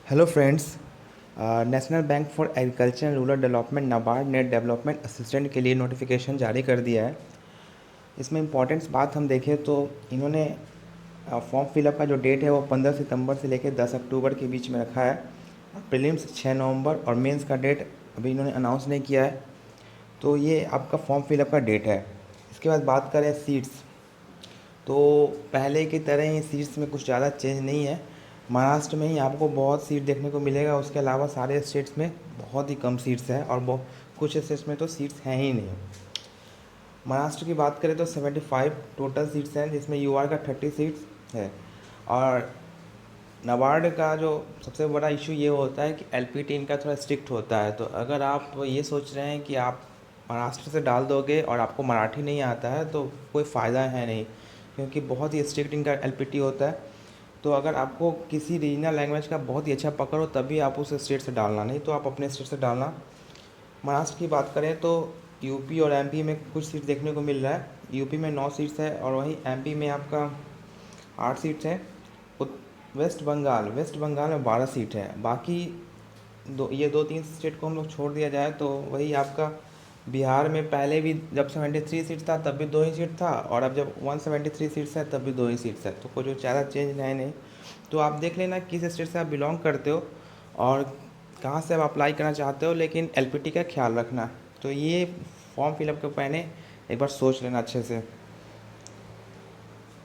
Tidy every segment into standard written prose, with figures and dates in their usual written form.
Hello friends. National bank for agriculture and rural development NABARD ने development assistant के लिए notification जारी कर दिया है। इसमें इम्पॉर्टेंट्स बात हम देखें तो इन्होंने फॉर्म फिलअप का जो डेट है वो 15 सितंबर से लेकर 10 अक्टूबर के बीच में रखा है। प्रीलिम्स 6 नवंबर और मेंस का डेट अभी इन्होंने अनाउंस नहीं किया है। तो ये आपका फॉर्म फिलअप का डेट है। इसके बाद बात करें सीट्स, तो पहले की तरह ही सीट्स में कुछ ज़्यादा चेंज नहीं है। महाराष्ट्र में ही आपको बहुत सीट देखने को मिलेगा, उसके अलावा सारे स्टेट्स में बहुत ही कम सीट्स हैं और कुछ स्टेट्स में तो सीट्स हैं ही नहीं। महाराष्ट्र की बात करें तो 75 टोटल सीट्स हैं, जिसमें यूआर का 30 सीट्स है। और नाबार्ड का जो सबसे बड़ा इशू ये होता है कि एलपीटी इनका थोड़ा स्ट्रिक्ट होता है। तो अगर आप ये सोच रहे हैं कि आप महाराष्ट्र से डाल दोगे और आपको मराठी नहीं आता है तो कोई फ़ायदा है नहीं, क्योंकि बहुत ही स्ट्रिक्ट इनका एलपीटी होता है। तो अगर आपको किसी रीजनल लैंग्वेज का बहुत ही अच्छा पकड़ हो तभी आप उस स्टेट से डालना, नहीं तो आप अपने स्टेट से डालना। महाराष्ट्र की बात करें तो यूपी और एमपी में कुछ सीट देखने को मिल रहा है। यूपी में 9 सीट्स है और वहीं एमपी में आपका 8 सीट्स हैं। वेस्ट बंगाल में 12 सीट है। बाकी ये दो तीन स्टेट को हम लोग छोड़ दिया जाए तो वही आपका बिहार में पहले भी जब 73 सीट था तब भी 2 ही सीट था, और अब जब 173 सीट्स है तब भी 2 ही सीट्स है। तो कोई जो ज़्यादा चेंज है नहीं। तो आप देख लेना किस स्टेट से आप बिलोंग करते हो और कहाँ से आप अप्लाई करना चाहते हो, लेकिन एलपीटी का ख्याल रखना। तो ये फॉर्म फिलअप के पहले एक बार सोच लेना अच्छे से।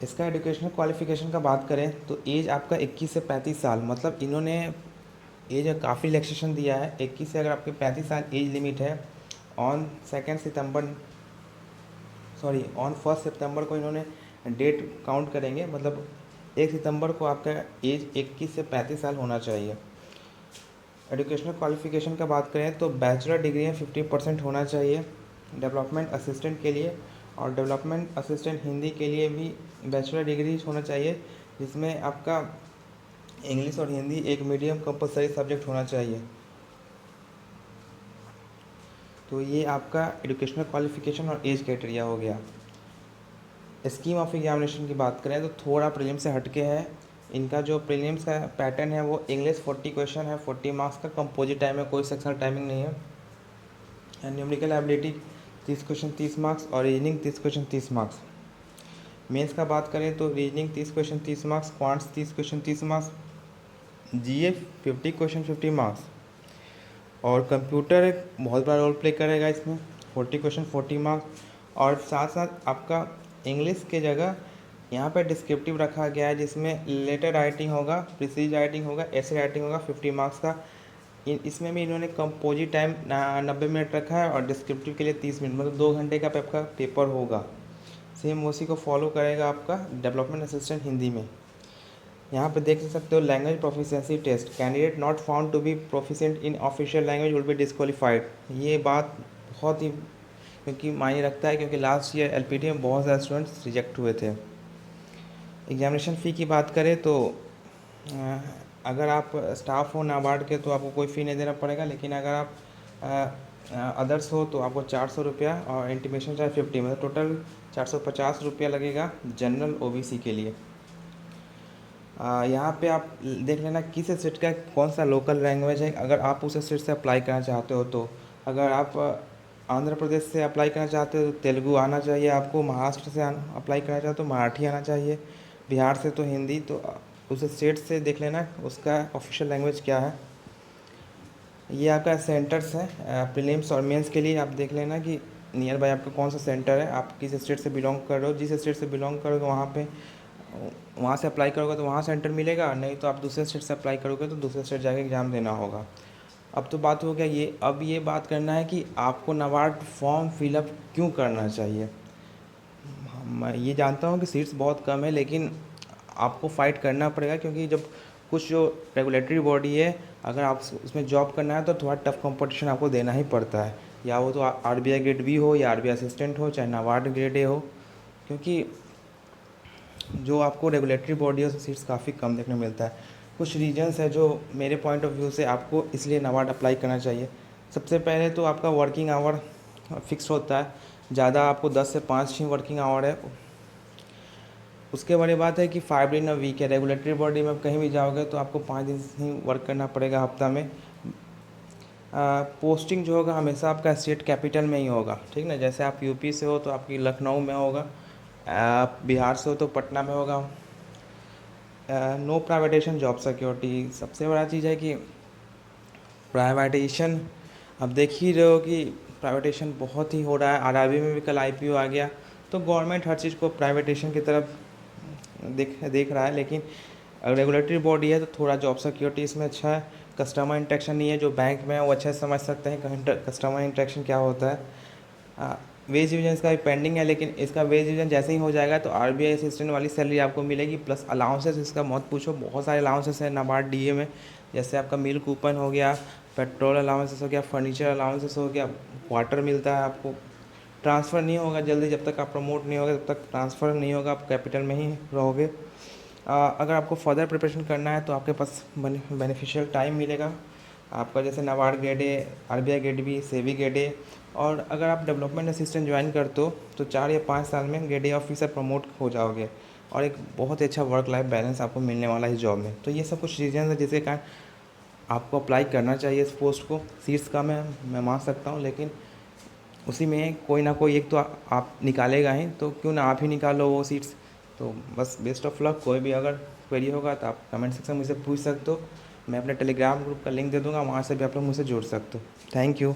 इसका एजुकेशनल क्वालिफ़िकेशन का बात करें तो एज आपका 21 से 35 साल, मतलब इन्होंने एज काफ़ी रिलैक्सेशन दिया है। 21 से अगर आपके 35 साल एज लिमिट है, ऑन सेकेंड सितंबर ऑन 1 सितंबर को इन्होंने डेट काउंट करेंगे, मतलब 1 सितंबर को आपका एज 21 से 35 साल होना चाहिए। एजुकेशनल क्वालिफ़िकेशन का बात करें तो बैचलर डिग्री में 50% होना चाहिए डेवलपमेंट असिस्टेंट के लिए, और डेवलपमेंट असिस्टेंट हिंदी के लिए भी बैचलर डिग्री होना चाहिए, जिसमें आपका इंग्लिश और हिंदी एक मीडियम कंपलसरी सब्जेक्ट होना चाहिए। तो ये आपका एजुकेशनल क्वालिफ़िकेशन और एज क्राइटेरिया हो गया। स्कीम ऑफ एग्जामिनेशन की बात करें तो थोड़ा प्रीलिम्स से हटके है। इनका जो प्रीलिम्स का पैटर्न है वो इंग्लिश 40 क्वेश्चन है, 40 मार्क्स का। कंपोजिट टाइम है, कोई सेक्शनल टाइमिंग नहीं है। And numerical ability 30 question 30 marks और रीजनिंग 30 क्वेश्चन 30 मार्क्स। मेंस का बात करें तो reasoning 30 question 30 marks, quants 30 question 30 marks, GA 50 question 50 marks. और कंप्यूटर एक बहुत बड़ा रोल प्ले करेगा इसमें, 40 क्वेश्चन 40 मार्क्स। और साथ साथ आपका इंग्लिश के जगह यहाँ पर डिस्क्रिप्टिव रखा गया है, जिसमें लेटर राइटिंग होगा, प्रिसीज राइटिंग होगा, ऐसे राइटिंग होगा 50 मार्क्स का। इसमें भी इन्होंने कंपोजिट टाइम 90 मिनट रखा है और डिस्क्रिप्टिव के लिए 30 मिनट, मतलब 2 घंटे का आपका पेपर होगा। सेम उसी को फॉलो करेगा आपका डेवलपमेंट असिस्टेंट हिंदी में। यहाँ पे देख सकते हो language proficiency test, candidate not found to be proficient in official language will be disqualified. ये बात बहुत ही क्योंकि मायने रखता है, क्योंकि लास्ट ईयर एलपीटी में बहुत ज़्यादा स्टूडेंट्स रिजेक्ट हुए थे। एग्जामिनेशन फ़ी की बात करें तो अगर आप स्टाफ हो नाबार्ड के तो आपको कोई फ़ी नहीं देना पड़ेगा, लेकिन अगर आप अदर्स हो तो आपको 400 रुपया और इंटीमेशन चार्ज 50, मतलब टोटल 450 रुपया लगेगा जनरल ओबीसी के लिए। यहाँ पे आप देख लेना किस स्टेट का कौन सा लोकल लैंग्वेज है, अगर आप उस स्टेट से अप्लाई करना चाहते हो तो। अगर आप आंध्र प्रदेश से अप्लाई करना चाहते हो तो तेलुगु आना चाहिए आपको, महाराष्ट्र से अप्लाई करना चाहते हो तो मराठी आना चाहिए, बिहार से तो हिंदी। तो उस स्टेट से देख लेना उसका ऑफिशियल लैंग्वेज क्या है। ये आपका सेंटर्स है प्रीलिम्स और मेंस के लिए। आप देख लेना कि नियर बाय आपका कौन सा सेंटर है, आप किस स्टेट से बिलोंग कर रहे हो। जिस स्टेट से बिलोंग करोगे वहाँ से अप्लाई करोगे तो वहाँ सेंटर मिलेगा, नहीं तो आप दूसरे स्टेट से अप्लाई करोगे तो दूसरे स्टेट जाके एग्ज़ाम देना होगा। अब तो बात हो गया ये, अब ये बात करना है कि आपको नाबार्ड फॉर्म फिलअप क्यों करना चाहिए। मैं ये जानता हूँ कि सीट्स बहुत कम है, लेकिन आपको फ़ाइट करना पड़ेगा, क्योंकि जब कुछ जो रेगुलेटरी बॉडी है, अगर आप उसमें जॉब करना है तो थोड़ा टफ कंपटीशन आपको देना ही पड़ता है, या वो तो आरबीआई ग्रेड बी हो या आरबीआई असिस्टेंट हो, चाहे नाबार्ड ग्रेड ए हो। क्योंकि जो आपको रेगुलेटरी बॉडी है उसमें सीट्स काफ़ी कम देखने को मिलता है। कुछ रीजंस है जो मेरे पॉइंट ऑफ व्यू से आपको इसलिए नाबार्ड अप्लाई करना चाहिए। सबसे पहले तो आपका वर्किंग आवर फिक्स होता है, ज़्यादा आपको 10 से 5 ही वर्किंग आवर है। उसके बड़ी बात है कि 5 दिन अ वीक है। रेगुलेटरी बॉडी में आप कहीं भी जाओगे तो आपको 5 दिन ही वर्क करना पड़ेगा हफ्ता में। पोस्टिंग जो होगा हमेशा आपका स्टेट कैपिटल में ही होगा, ठीक ना। जैसे आप यूपी से हो तो आपकी लखनऊ में होगा, आप बिहार से हो तो पटना में होगा। No privatization job security. सबसे बड़ा चीज़ है कि प्राइवेटेशन, अब देख ही रहे हो कि प्राइवेटेशन बहुत ही हो रहा है। आरआरबी में भी कल आईपीओ आ गया, तो गवर्नमेंट हर चीज़ को प्राइवेटेशन की तरफ देख रहा है। लेकिन रेगुलेटरी बॉडी है तो थोड़ा जॉब सिक्योरिटी इसमें अच्छा है। कस्टमर इंटरेक्शन नहीं है, जो बैंक में है वो अच्छे से समझ सकते हैं कस्टमर इंटरेक्शन क्या होता है। वेज डिवीजन इसका भी पेंडिंग है, लेकिन इसका वेज डिवीजन जैसे ही हो जाएगा तो आरबीआई असिस्टेंट वाली सैलरी आपको मिलेगी, प्लस अलाउंसेस इसका मत पूछो, बहुत सारे अलाउंसेस हैं नाबार्ड डीए में। जैसे आपका मील कूपन हो गया, पेट्रोल अलाउंसेस हो गया, फर्नीचर अलाउंसेस हो गया, वाटर मिलता है आपको। ट्रांसफ़र नहीं होगा जल्दी, जब तक आप प्रमोट नहीं होगा तब तक ट्रांसफ़र नहीं होगा, आप कैपिटल में ही रहोगे। अगर आपको फर्दर प्रिपरेशन करना है तो आपके पास बेनिफिशियल टाइम मिलेगा आपका, जैसे NABARD grade A, RBI grade B, SEBI grade A. और अगर आप डेवलपमेंट असिस्टेंट ज्वाइन करते हो तो 4 या 5 साल में ग्रेड ए ऑफिसर प्रमोट हो जाओगे, और एक बहुत ही अच्छा वर्क लाइफ बैलेंस आपको मिलने वाला है इस जॉब में। तो ये सब कुछ रीजन है जिसके कारण आपको अप्लाई करना चाहिए इस पोस्ट को। सीट्स कम है मैं मान सकता हूँ, लेकिन उसी में कोई ना कोई एक तो आप निकालेगा ही, तो क्यों ना आप ही निकालो वो सीट्स। तो बस बेस्ट ऑफ लक। कोई भी अगर क्वेरी होगा तो आप कमेंट सेक्शन में मुझसे पूछ सकते हो। मैं अपने टेलीग्राम ग्रुप का लिंक दे दूँगा, वहाँ से भी आप लोग मुझसे जुड़ सकते हो। Thank you.